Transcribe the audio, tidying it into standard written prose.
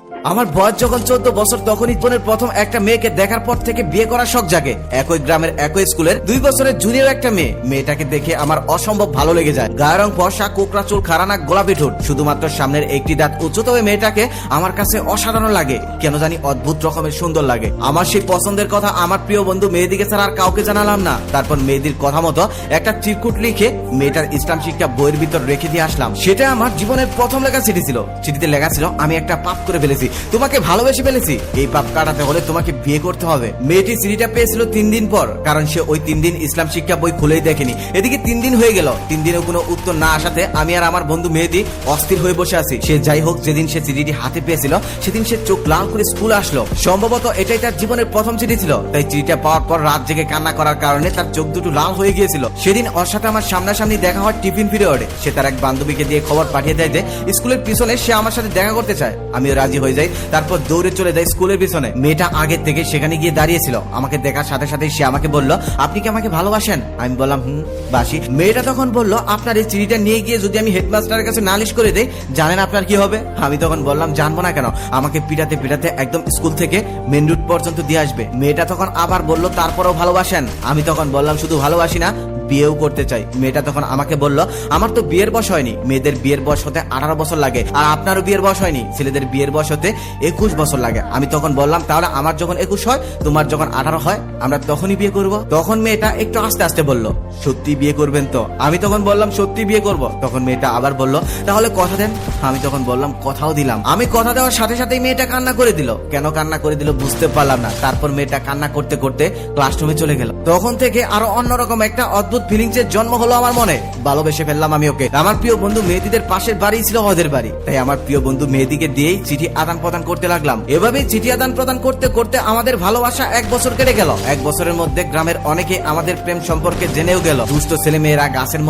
আমার বয়স যখন 14 বছর তখনই জীবনের প্রথম একটা মেয়েকে দেখার পর থেকে বিয়ে করার শখ জাগে। একই গ্রামের একই স্কুলের 2 বছরের জুনিয়র একটা মেয়ে। মেয়েটাকে দেখে আমার অসম্ভব ভালো লেগে যায়। গায়ের রং ফর্সা, কোকড়া চুল, খাড়া নাক, গোলাপি ঠোঁট, শুধুমাত্র সামনের একটি দাঁত উঁচু। তবে মেয়েটাকে আমার কাছে অসাধারণ লাগে, কেন জানি অদ্ভুত রকমের সুন্দর লাগে। আমার সেই পছন্দের কথা আমার প্রিয় বন্ধু মেহেদিকে ছাড়া আর কাউকে জানালাম না। তারপর মেহেদির কথা মতো একটা চিরকুট লিখে মেয়েটার ইসলাম শিক্ষা বইয়ের ভিতর রেখে দিয়ে আসলাম। সেটা আমার জীবনের প্রথম লেখা চিঠি ছিল। চিঠিতে লেখা ছিল, আমি একটা পাপ করে ফেলেছি, তোমাকে ভালোবেসে ফেলেছি, এই পাপ কাটাতে হলে তোমাকে বিয়ে করতে হবে। মেয়েটি চিঠিটা পেয়েছিল 3 দিন পর, কারণ সে ওই 3 দিন ইসলাম শিক্ষা বই খুলেই দেখেনি। এদিকে 3 দিন হয়ে গেল, 3 দিনেও কোনো উত্তর না আসাতে আমি আর আমার বন্ধু মেহেদি অস্থির হয়ে বসে আছি। সে যাই হোক, যেদিন সে চিঠিটি হাতে পেয়েছিল সেদিন সে চোখ লাল করে স্কুলে আসলো। সম্ভবত এটাই তার জীবনের প্রথম চিঠি ছিল, তাই চিঠিটা পাওয়ার পর রাত জেগে কান্না করার কারণে তার চোখ দুটো লাল হয়ে গিয়েছিল। সেদিন ওর সাথে আমার সামনাসামনি দেখা হয় টিফিন পিরিয়ডে। সে তার এক বান্ধবীকে দিয়ে খবর পাঠিয়ে দেয় যে স্কুলের পিছনে সে আমার সাথে দেখা করতে চায়। আমিও রাজি হয়ে যাই। তারপর দৌড়ে চলে যায় স্কুলের পিছনে। মেয়েটা আগে থেকে সেখানে গিয়ে দাঁড়িয়েছিল। আমাকে দেখার সাথে সাথে সে আমাকে বলল, আপনি কি আমাকে ভালোবাসেন? আমি বললাম, বাসি। মেয়েটা তখন বলল, আপনার এই চিঠিটা নিয়ে গিয়ে যদি আমি হেডমাস্টারের কাছে নালিশ করে দেই, জানেন আপনার কি হবে? আমি তখন বললাম, জানবো না কেন, আমাকে পিটাতে পিটাতে একদম স্কুল থেকে মেন রুট পর্যন্ত দিয়ে আসবে। মেয়েটা তখন আবার বলল, তারপরেও ভালোবাসেন? আমি তখন বললাম, শুধু ভালোবাসি না, বিয়েও করতে চাই। মেয়েটা তখন আমাকে বলল, আমার তো বিয়ের বয়স হয়নি, মেয়েদের বিয়ের বয়স হতে 18 বছর লাগে, আর আপনারও বিয়ের বয়স হয়নি, ছেলেদের বিয়ের বয়স হতে 21 বছর লাগে। আমি তখন বললাম, তাহলে আমার যখন 21 হয়, তোমার যখন 18 হয়, আমরা তখনই বিয়ে করব। তখন মেয়েটা একটু আস্তে আস্তে বলল, সত্যি বিয়ে করবেন তো? আমি তখন বললাম, সত্যি বিয়ে করব। তখন মেয়েটা আবার বলল, তাহলে কথা দেন। আমি তখন বললাম, কথাও দিলাম। আমি কথা দেওয়ার সাথে সাথেই মেয়েটা কান্না করে দিল। কেন কান্না করে দিল বুঝতে পারলাম না। তারপর মেয়েটা কান্না করতে করতে ক্লাসরুমে চলে গেল। তখন থেকে আরো অন্যরকম একটা অদ্ভুত ফিলিংস এর জন্ম হলো আমার মনে। ভালোবেসে ফেললাম আমি ওকে। আমার প্রিয় বন্ধু মেহেদিদের পাশের বাড়ি ছিল ওদের বাড়ি, তাই আমার প্রিয় বন্ধু মেহেদিকে দিয়েই চিঠি আদান প্রদান করতে লাগলাম। এভাবেই চিঠি আদান প্রদান করতে করতে আমাদের ভালোবাসা 1 বছর কেটে গেল। 1 বছরের মধ্যে গ্রামের অনেকে আমাদের প্রেম সম্পর্কে জেনেও গেল। দুষ্ট ছেলে মেয়েরা গাছের মধ্যে